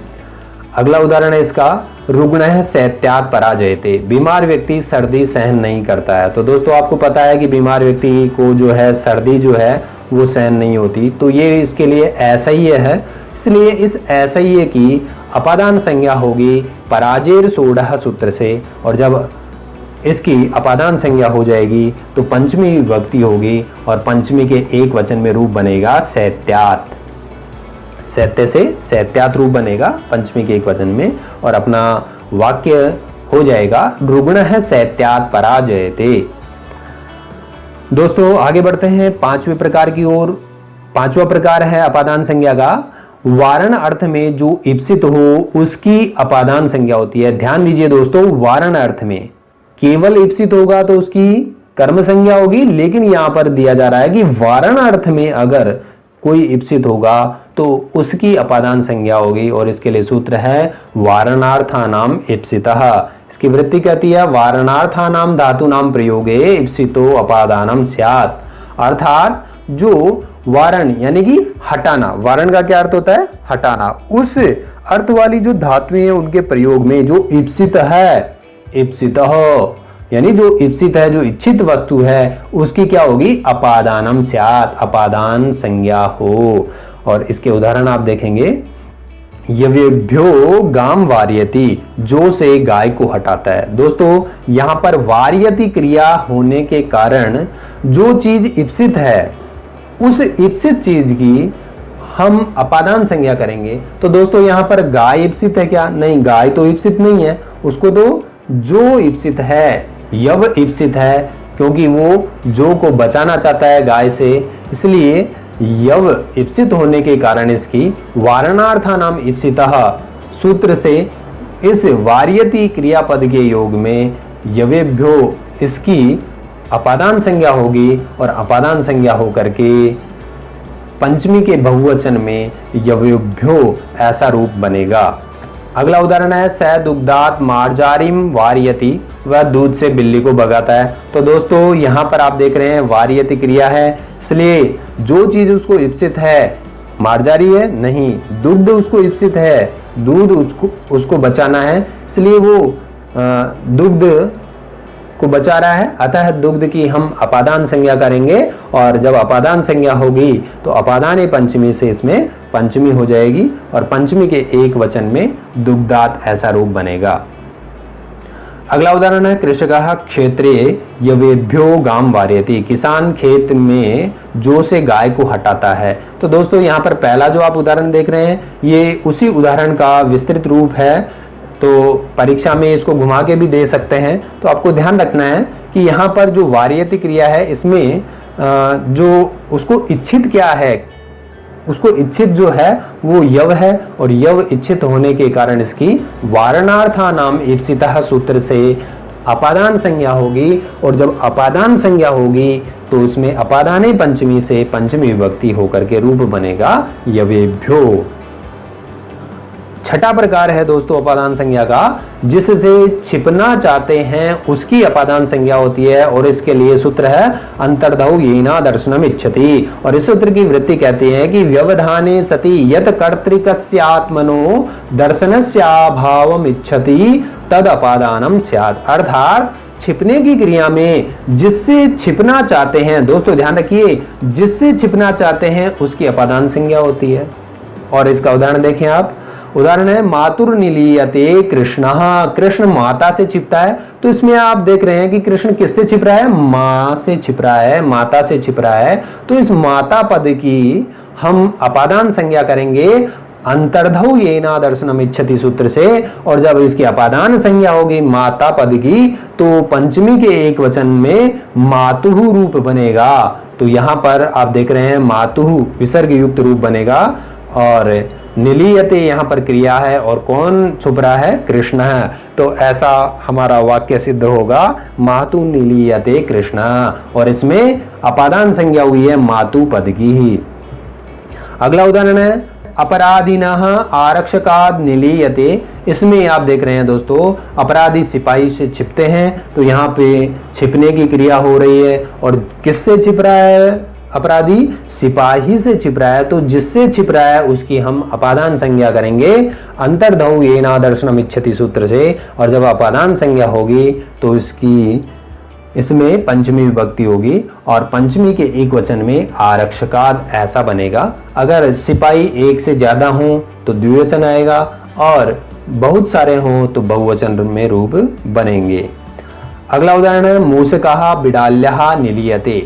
अगला उदाहरण है इसका, रुग्णः शैत्यात् पराजयते। बीमार व्यक्ति सर्दी सहन नहीं करता है। तो दोस्तों आपको पता है कि बीमार व्यक्ति को जो है सर्दी जो है वो सहन नहीं होती, तो ये इसके लिए असह्य है, इसलिए इस असह्य की अपादान संज्ञा होगी पराजेर सोडः सूत्र से। और जब इसकी अपादान संज्ञा हो जाएगी तो पंचमी विभक्ति होगी और पंचमी के एक वचन में रूप बनेगा शैत्यात्। शैत्य से शैत्यात् रूप बनेगा पंचमी के एक वचन में, और अपना वाक्य हो जाएगा रुग्णः शैत्यात् पराजयते। दोस्तों आगे बढ़ते हैं पांचवें प्रकार की ओर। पांचवा प्रकार है अपादान संज्ञा का, वारण अर्थ में जो ईप्सित हो उसकी अपादान संज्ञा होती है। ध्यान दीजिए दोस्तों, वारण अर्थ में केवल ईप्सित होगा तो उसकी कर्म संज्ञा होगी, लेकिन यहां पर दिया जा रहा है कि वारण अर्थ में अगर कोई ईप्सित होगा तो उसकी अपादान संज्ञा होगी, और इसके लिए सूत्र है वारणार्थानाम ईप्सितः। इसकी वृत्ति कहती है वारणार्थानाम धातु नाम प्रयोगे ईप्सितो अपादानम स्यात्। अर्थात जो वारण यानी कि हटाना, वारण का क्या अर्थ होता है? हटाना। उस अर्थ वाली जो धातुएं हैं उनके प्रयोग में जो ईप्सित है, ईप्सितः यानी जो ईप्सित है, जो इच्छित वस्तु है, उसकी क्या होगी? अपादानम स्यात्, अपादान संज्ञा हो। और इसके उदाहरण आप देखेंगे, यवेभ्यो गाम वार्यति, जो से गाय को हटाता है। दोस्तों यहां पर वार्यति क्रिया होने के कारण जो चीज इप्सित है उस इप्सित चीज की हम अपादान संज्ञा करेंगे। तो दोस्तों यहां पर गाय इप्सित है क्या? नहीं, गाय तो इप्सित नहीं है, उसको तो जो इप्सित है, यव इप्सित है, क्योंकि वो जो को बचाना चाहता है गाय से, इसलिए यव इप्सित होने के कारण इसकी वारणार्था नाम इप्सितः सूत्र से इस वार्यति क्रियापद के योग में यवेभ्यो इसकी अपादान संज्ञा होगी और अपादान संज्ञा होकर के पंचमी के बहुवचन में यवेभ्यो ऐसा रूप बनेगा। अगला उदाहरण है स दुग्धात मार्जारिम वार्यति, वह दूध से बिल्ली को भगाता है। तो दोस्तों यहां पर आप देख रहे हैं वार्यति क्रिया है, इसलिए जो चीज उसको इप्सित है, मार्जारी है नहीं, दुग्ध उसको इप्सित है, दूध उसको बचाना है, इसलिए वो दुग्ध को बचा रहा है, अतः दुग्ध की हम अपादान संज्ञा करेंगे और जब अपादान संज्ञा होगी तो अपादान पंचमी से इसमें पंचमी हो जाएगी और पंचमी के एक वचन में दुग्धात ऐसा रूप बनेगा। अगला उदाहरण है कृषकः क्षेत्रे यवेभ्यो गाम वार्यति, किसान खेत में जो से गाय को हटाता है। तो दोस्तों यहाँ पर पहला जो आप उदाहरण देख रहे हैं ये उसी उदाहरण का विस्तृत रूप है, तो परीक्षा में इसको घुमा के भी दे सकते हैं। तो आपको ध्यान रखना है कि यहाँ पर जो वार्यति क्रिया है इसमें जो उसको इच्छित क्या है, उसको इच्छित जो है वो यव है और यव इच्छित होने के कारण इसकी वारणार्था नाम इप्सितः सूत्र से अपादान संज्ञा होगी और जब अपादान संज्ञा होगी तो इसमें अपादाने पंचमी से पंचमी विभक्ति होकर के रूप बनेगा यवेभ्यो। छठा प्रकार है दोस्तों अपादान संज्ञा का, जिससे छिपना चाहते हैं उसकी अपादान संज्ञा होती है और इसके लिए सूत्र है अंतर्धौ येना दर्शनम इच्छति। और इस सूत्र की वृत्ति कहते हैं कि व्यवधाने सति यत कर्तृकस्यात्मनो दर्शनस्याभावम इच्छति तद अपादानम स्यात्। अर्थात छिपने की क्रिया में जिससे छिपना चाहते हैं, दोस्तों ध्यान रखिए, जिससे छिपना चाहते हैं उसकी अपादान संज्ञा होती है। और इसका उदाहरण देखें आप, उदाहरण है मातुर निलीयते कृष्ण, कृष्ण माता से छिपता है। तो इसमें आप देख रहे हैं कि कृष्ण किससे छिप रहा है? मां से छिप रहा है, माता से छिप रहा है। तो इस माता पद की हम अपादान संज्ञा करेंगे अंतर्धौ येना दर्शनम इच्छति सूत्र से, और जब इसकी अपादान संज्ञा होगी माता पद की तो पंचमी के एक वचन में मातुहु रूप बनेगा। तो यहां पर आप देख रहे हैं मातुहु विसर्ग युक्त रूप बनेगा और निलीयते यहाँ पर क्रिया है और कौन छुप रहा है? कृष्ण है। तो ऐसा हमारा वाक्य सिद्ध होगा मातु निलीयते कृष्ण, और इसमें अपादान संज्ञा हुई है मातु पद की ही। अगला उदाहरण है अपराधिनः आरक्षकाद निलीयते। इसमें आप देख रहे हैं दोस्तों अपराधी सिपाही से छिपते हैं, तो यहाँ पे छिपने की क्रिया हो रही है और किससे छिप रहा है? अपराधी सिपाही से छिप रहा है, तो जिससे छिप रहा है उसकी हम अपादान संज्ञा करेंगे अंतर्धौ येना दर्शनम इच्छति सूत्र से, और जब अपादान संज्ञा होगी तो इसमें पंचमी विभक्ति होगी और पंचमी के एक वचन में आरक्षकाद ऐसा बनेगा। अगर सिपाही एक से ज्यादा हो तो द्विवचन आएगा और बहुत सारे हों तो बहुवचन में रूप बनेंगे। अगला उदाहरण है मूषकः बिडाल्यः निलीयते,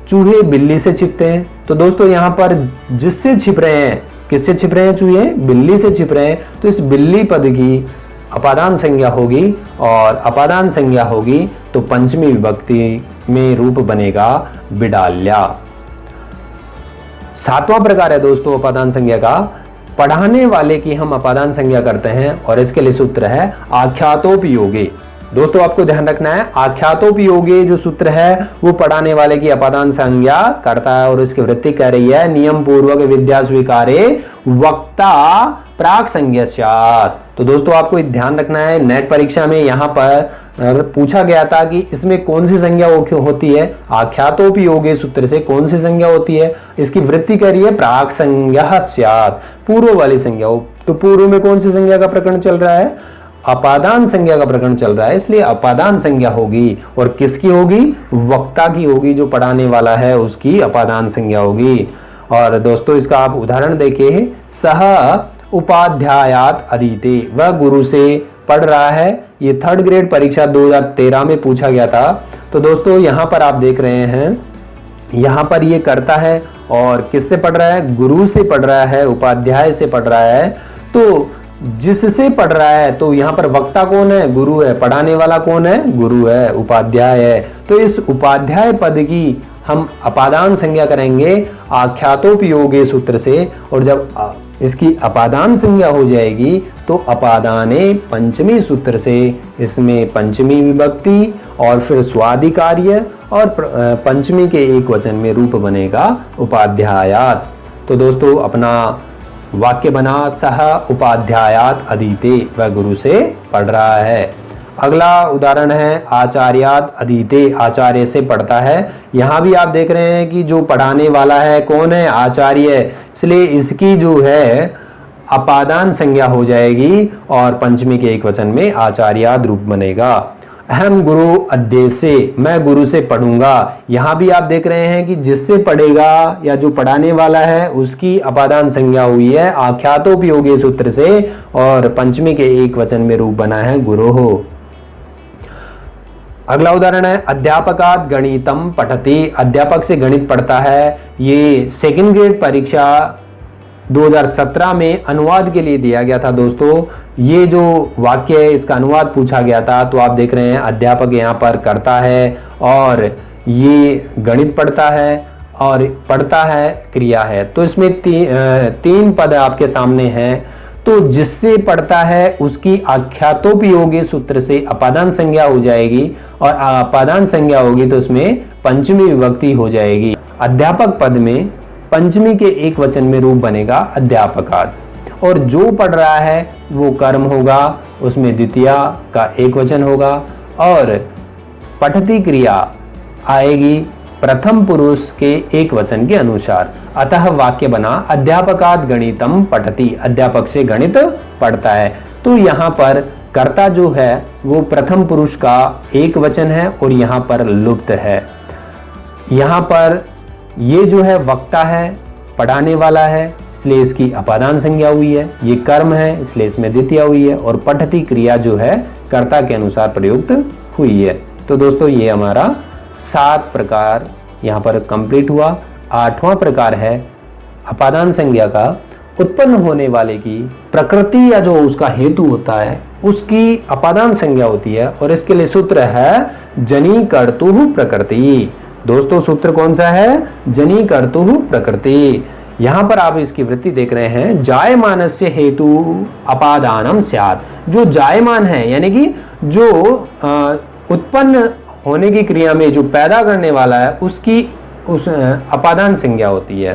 चूहे बिल्ली से छिपते हैं। तो दोस्तों यहाँ पर जिससे छिप रहे हैं, किससे छिप रहे हैं? चूहे बिल्ली से छिप रहे हैं, तो इस बिल्ली पद की अपादान संज्ञा होगी और अपादान संज्ञा होगी तो पंचमी विभक्ति में रूप बनेगा बिडाल्या। सातवां प्रकार है दोस्तों अपादान संज्ञा का, पढ़ाने वाले की हम अपादान संज्ञा करते हैं और इसके लिए सूत्र है आख्यातोपयोगे। दोस्तों आपको ध्यान रखना है आख्यातोपयोगे जो सूत्र है वो पढ़ाने वाले की अपादान संज्ञा करता है और इसकी वृत्ति कह रही है नियम पूर्वक विद्या स्वीकारे वक्ता प्राक संज्ञस्यात्। तो दोस्तों आपको ध्यान रखना है, नेट परीक्षा में यहाँ पर पूछा गया था कि इसमें कौन सी संज्ञा होती है? आख्यातोपयोगे सूत्र से कौन सी संज्ञा होती है? इसकी वृत्ति कह रही है प्राक संज्ञा स्यात्, पूर्व वाली संज्ञा हो। तो पूर्व में कौन सी संज्ञा का प्रकरण चल रहा है? अपादान संज्ञा का प्रकरण चल रहा है, इसलिए अपादान संज्ञा होगी और किसकी होगी? वक्ता की होगी, जो पढ़ाने वाला है उसकी अपादान संज्ञा होगी। और दोस्तों इसका आप उदाहरण देखिए, सह उपाध्यायात अधीते, वह गुरु से पढ़ रहा है। ये 3rd ग्रेड परीक्षा 2013 में पूछा गया था। तो दोस्तों यहाँ पर आप देख रहे हैं, यहाँ पर ये करता है और किससे पढ़ रहा है, गुरु से पढ़ रहा है, उपाध्याय से पढ़ रहा है। तो जिससे पढ़ रहा है, तो यहाँ पर वक्ता कौन है, गुरु है, पढ़ाने वाला कौन है, गुरु है, उपाध्याय है। तो इस उपाध्याय पद की हम अपादान संज्ञा करेंगे आख्यातोपयोगे सूत्र से, और जब इसकी अपादान संज्ञा हो जाएगी तो अपादाने पंचमी सूत्र से इसमें पंचमी विभक्ति और फिर स्वादिकार्य और पंचमी के एक वचन में रूप बनेगा उपाध्यायात। तो दोस्तों अपना वाक्य बना, सह उपाध्यायात अधीते, वह गुरु से पढ़ रहा है। अगला उदाहरण है आचार्यात अधीते, आचार्य से पढ़ता है। यहाँ भी आप देख रहे हैं कि जो पढ़ाने वाला है कौन है, आचार्य, इसलिए इसकी जो है अपादान संज्ञा हो जाएगी और पंचमी के एक वचन में आचार्यात रूप बनेगा। अहम गुरु अध्येसे, मैं गुरु से पढ़ूंगा। यहाँ भी आप देख रहे हैं कि जिससे पढ़ेगा या जो पढ़ाने वाला है उसकी अपादान संज्ञा हुई है आख्यातोपयोगी सूत्र से और पंचमी के एक वचन में रूप बना है गुरोः। अगला उदाहरण है अध्यापकात गणितम पठति, अध्यापक से गणित पढ़ता है। ये 2nd ग्रेड परीक्षा 2017 में अनुवाद के लिए दिया गया था। दोस्तों ये जो वाक्य है इसका अनुवाद पूछा गया था। तो आप देख रहे हैं अध्यापक यहाँ पर करता है और ये गणित पढ़ता है और पढ़ता है क्रिया है। तो इसमें तीन पद आपके सामने हैं। तो जिससे पढ़ता है उसकी आख्यातोपयोगी सूत्र से अपादान संज्ञा हो जाएगी और अपादान संज्ञा होगी तो इसमें पंचमी विभक्ति हो जाएगी। अध्यापक पद में पंचमी के एक वचन में रूप बनेगा अध्यापकात्, और जो पढ़ रहा है वो कर्म होगा, उसमें द्वितीया का एक वचन होगा और पठती क्रिया आएगी प्रथम पुरुष के एक वचन के अनुसार। अतः वाक्य बना अध्यापकात् गणितम पठति, अध्यापक से गणित पढ़ता है। तो यहाँ पर कर्ता जो है वो प्रथम पुरुष का एक वचन है और यहाँ पर लुप्त है। यहाँ पर ये जो है वक्ता है, पढ़ाने वाला है, इसलिए इसकी अपादान संज्ञा हुई है। ये कर्म है इसलिए इसमें द्वितीया हुई है और पठती क्रिया जो है कर्ता के अनुसार प्रयुक्त हुई है। तो दोस्तों ये हमारा 7 प्रकार यहाँ पर कंप्लीट हुआ। 8वां प्रकार है अपादान संज्ञा का उत्पन्न होने वाले की प्रकृति या जो उसका हेतु होता है उसकी अपादान संज्ञा होती है और इसके लिए सूत्र है जनी कर्तुः प्रकृति। दोस्तों सूत्र कौन सा है, जनी कर्तुः प्रकृति। यहाँ पर आप इसकी वृत्ति देख रहे हैं, जायमानस्य हेतु अपादानम स्यात्। जो जायमान है यानी कि जो उत्पन्न होने की क्रिया में जो पैदा करने वाला है उसकी उस अपादान संज्ञा होती है।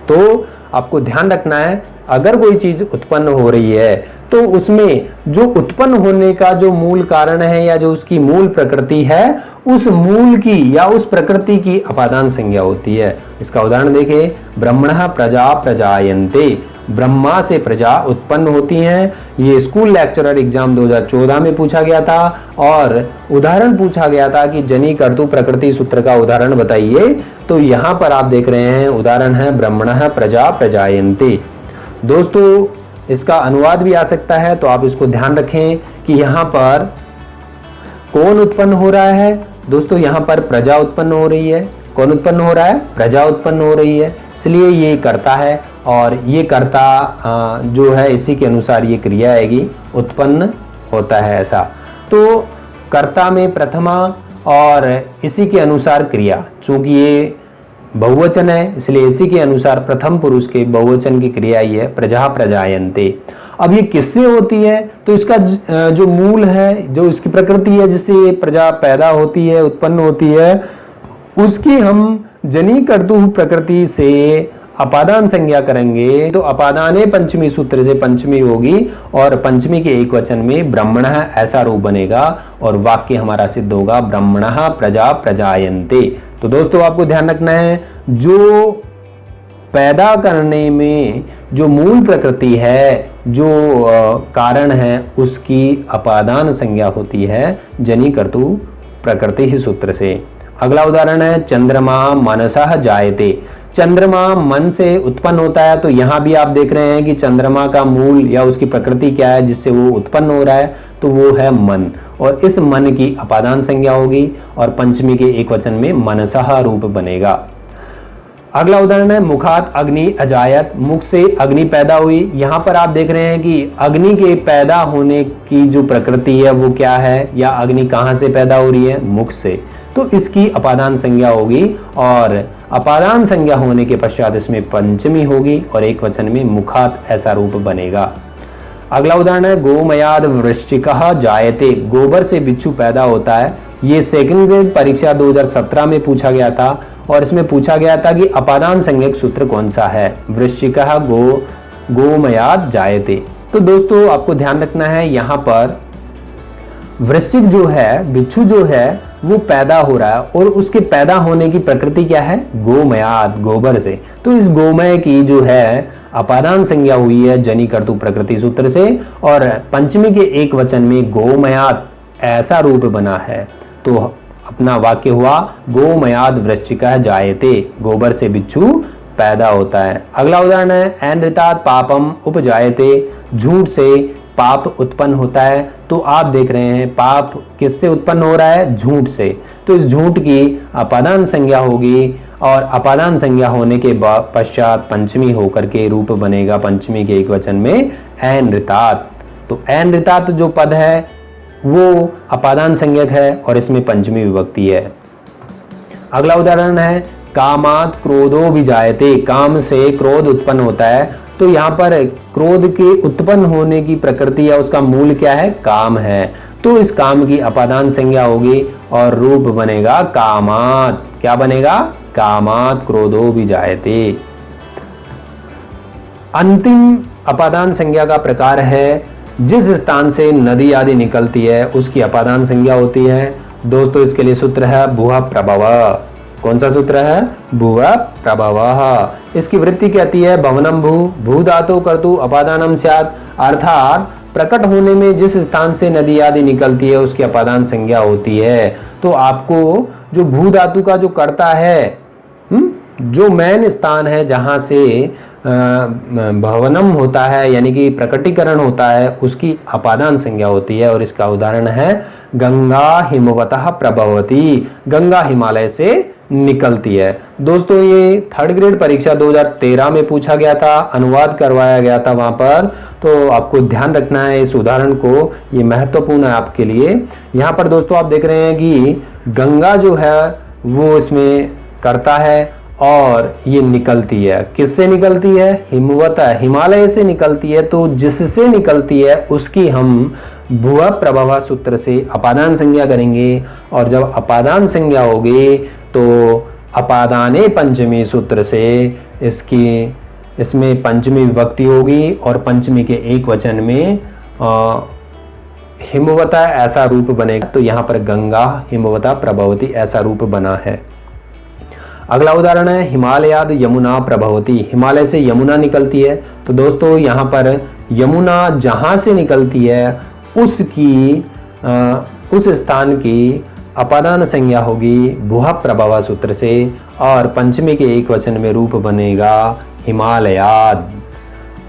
तो आपको ध्यान रखना है अगर कोई चीज उत्पन्न हो रही है तो उसमें जो उत्पन्न होने का जो मूल कारण है या जो उसकी मूल प्रकृति है उस मूल की या उस प्रकृति की अपादान संज्ञा होती है। इसका उदाहरण देखिए, ब्रह्मणः प्रजा प्रजायन्ते, ब्रह्मा से प्रजा उत्पन्न होती हैं। ये स्कूल लेक्चरर एग्जाम 2014 में पूछा गया था और उदाहरण पूछा गया था कि जनी कर्तु प्रकृति सूत्र का उदाहरण बताइए। तो यहाँ पर आप देख रहे हैं उदाहरण है ब्रह्मणः प्रजा प्रजायन्ते। दोस्तों इसका अनुवाद भी आ सकता है तो आप इसको ध्यान रखें कि यहाँ पर कौन उत्पन्न हो रहा है। दोस्तों यहाँ पर प्रजा उत्पन्न हो रही है। कौन उत्पन्न हो रहा है, प्रजा उत्पन्न हो रही है, इसलिए ये करता है और ये कर्ता जो है इसी के अनुसार ये क्रिया आएगी, उत्पन्न होता है ऐसा। तो कर्ता में प्रथमा और इसी के अनुसार क्रिया, चूंकि ये बहुवचन है इसलिए इसी के अनुसार प्रथम पुरुष के बहुवचन की क्रिया ही है प्रजा प्रजायन्ते। अब ये किससे होती है, तो इसका जो मूल है, जो इसकी प्रकृति है जिससे ये प्रजा पैदा होती है, उत्पन्न होती है, उसकी हम जनी कर्तुः प्रकृति से अपादान संज्ञा करेंगे। तो अपादाने पंचमी सूत्र से पंचमी होगी और पंचमी के एक वचन में ब्रह्मणः ऐसा रूप बनेगा और वाक्य हमारा सिद्ध होगा ब्रह्मणः प्रजा प्रजायन्ते। तो दोस्तों आपको ध्यान रखना है, जो पैदा करने में जो मूल प्रकृति है, जो कारण है, उसकी अपादान संज्ञा होती है जनी कर्तु प्रकृति ही सूत्र से। अगला उदाहरण है चंद्रमा मनसः जायते। चंद्रमा मन से उत्पन्न होता है, तो यहां भी आप देख रहे हैं कि चंद्रमा का मूल या उसकी प्रकृति क्या है जिससे वो उत्पन्न हो रहा है, तो वो है मन। और इस मन की अपादान संज्ञा होगी और पंचमी के एक वचन में मनसः रूप बनेगा। अगला उदाहरण है मुखात अग्नि अजायत, मुख से अग्नि पैदा हुई। यहां पर आप देख रहे हैं कि अग्नि के पैदा होने की जो प्रकृति है वो क्या है, या अग्नि कहां से पैदा हो रही है, मुख से, तो इसकी अपादान संज्ञा होगी और अपादान संज्ञा होने के पश्चात इसमें पंचमी होगी और एक वचन में मुखात ऐसा रूप बनेगा। अगला उदाहरण है गोमयाद वृश्चिकः जायते, गोबर से बिच्छू पैदा होता है। ये सेकंड ग्रेड परीक्षा 2017 में पूछा गया था और इसमें पूछा गया था कि अपादान संज्ञक सूत्र कौन सा है, वृश्चिकः गोमयाद जायते। तो दोस्तों आपको ध्यान रखना है, यहां पर वृश्चिक जो है, बिच्छू जो है वो पैदा हो रहा है और उसके पैदा होने की प्रकृति क्या है, गोमयाद, गोबर से। तो इस गोमय की जो है अपादान संज्ञा हुई है जनी कर्तु प्रकृति सूत्र से और पंचमी के एक वचन में गोमयाद ऐसा रूप बना है। तो अपना वाक्य हुआ गोमयाद वृश्चिकः जायते, गोबर से बिच्छू पैदा होता है। अगला उदाहरण है अनृतात् पापम उपजायते, झूठ से पाप उत्पन्न होता है। तो आप देख रहे हैं पाप किससे उत्पन्न हो रहा है, झूठ से। तो इस झूठ की अपादान संज्ञा होगी और अपादान संज्ञा होने के पश्चात पंचमी होकर के रूप बनेगा पंचमी के एक वचन में अनृतात्। तो अनृतात् जो पद है वो अपादान संज्ञक है और इसमें पंचमी विभक्ति है। अगला उदाहरण है कामात् क्रोधो विजायते, काम से क्रोध उत्पन्न होता है। तो यहाँ पर क्रोध के उत्पन्न होने की प्रकृति या उसका मूल क्या है, काम है। तो इस काम की अपादान संज्ञा होगी और रूप बनेगा कामात्। क्या बनेगा, कामात् क्रोधो विजायते। अंतिम अपादान संज्ञा का प्रकार है जिस स्थान से नदी आदि निकलती है उसकी अपादान संज्ञा होती है। दोस्तों इसके लिए सूत्र है भुवः प्रभवः। कौन सा सूत्र है, भुवः प्रभवः। इसकी वृत्ति कहती है भवनम भू, भू धातु कर्तु अपादानम स्यात्, अर्थात प्रकट होने में जिस स्थान से नदी आदि निकलती है उसकी अपादान संज्ञा होती है। तो आपको जो भू धातु का जो कर्ता है, जो मेन स्थान है जहां से भवनम होता है यानी कि प्रकटीकरण होता है, उसकी अपादान संज्ञा होती है। और इसका उदाहरण है गंगा हिमवतः प्रभवती, गंगा हिमालय से निकलती है। दोस्तों ये थर्ड ग्रेड परीक्षा 2013 में पूछा गया था, अनुवाद करवाया गया था वहां पर। तो आपको ध्यान रखना है इस उदाहरण को, ये महत्वपूर्ण है आपके लिए। यहाँ पर दोस्तों आप देख रहे हैं कि गंगा जो है वो इसमें करता है और ये निकलती है। किससे निकलती है, हिमवतः, हिमालय से निकलती है। तो जिससे निकलती है उसकी हम भुवः प्रभवः सूत्र से अपादान संज्ञा करेंगे और जब अपादान संज्ञा होगी तो अपादाने पंचमी सूत्र से इसमें पंचमी विभक्ति होगी और पंचमी के एक वचन में हिमवतः ऐसा रूप बनेगा। तो यहाँ पर गंगा हिमवतः प्रभवती ऐसा रूप बना है। अगला उदाहरण है हिमालयाद यमुना प्रभवती, हिमालय से यमुना निकलती है। तो दोस्तों यहाँ पर यमुना जहां से निकलती है उस स्थान की अपादान संज्ञा होगी भुवः प्रभवः सूत्र से और पंचमी के एक वचन में रूप बनेगा हिमालयाद।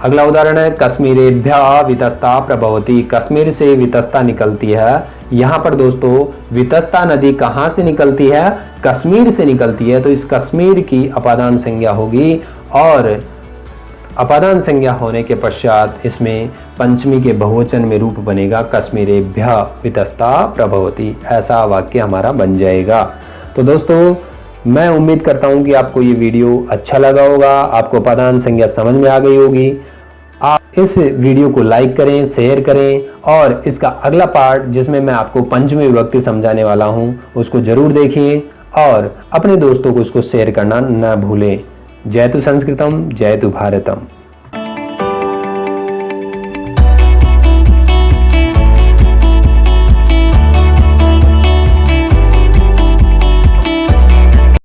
अगला उदाहरण है कश्मीरेभ्यः वितस्ता प्रभवती, कश्मीर से वितस्ता निकलती है। यहाँ पर दोस्तों वितस्ता नदी कहाँ से निकलती है, कश्मीर से निकलती है। तो इस कश्मीर की अपादान संज्ञा होगी और अपादान संज्ञा होने के पश्चात इसमें पंचमी के बहुवचन में रूप बनेगा कश्मीरेभ्यः वितस्ता प्रभवती, ऐसा वाक्य हमारा बन जाएगा। तो दोस्तों मैं उम्मीद करता हूं कि आपको ये वीडियो अच्छा लगा होगा, आपको अपादान संज्ञा समझ में आ गई होगी। आप इस वीडियो को लाइक करें, शेयर करें और इसका अगला पार्ट जिसमें मैं आपको पंचमी विभक्ति समझाने वाला हूं उसको जरूर देखिए और अपने दोस्तों को उसको शेयर करना न भूलें। जयतु संस्कृतम, जयतु भारतम।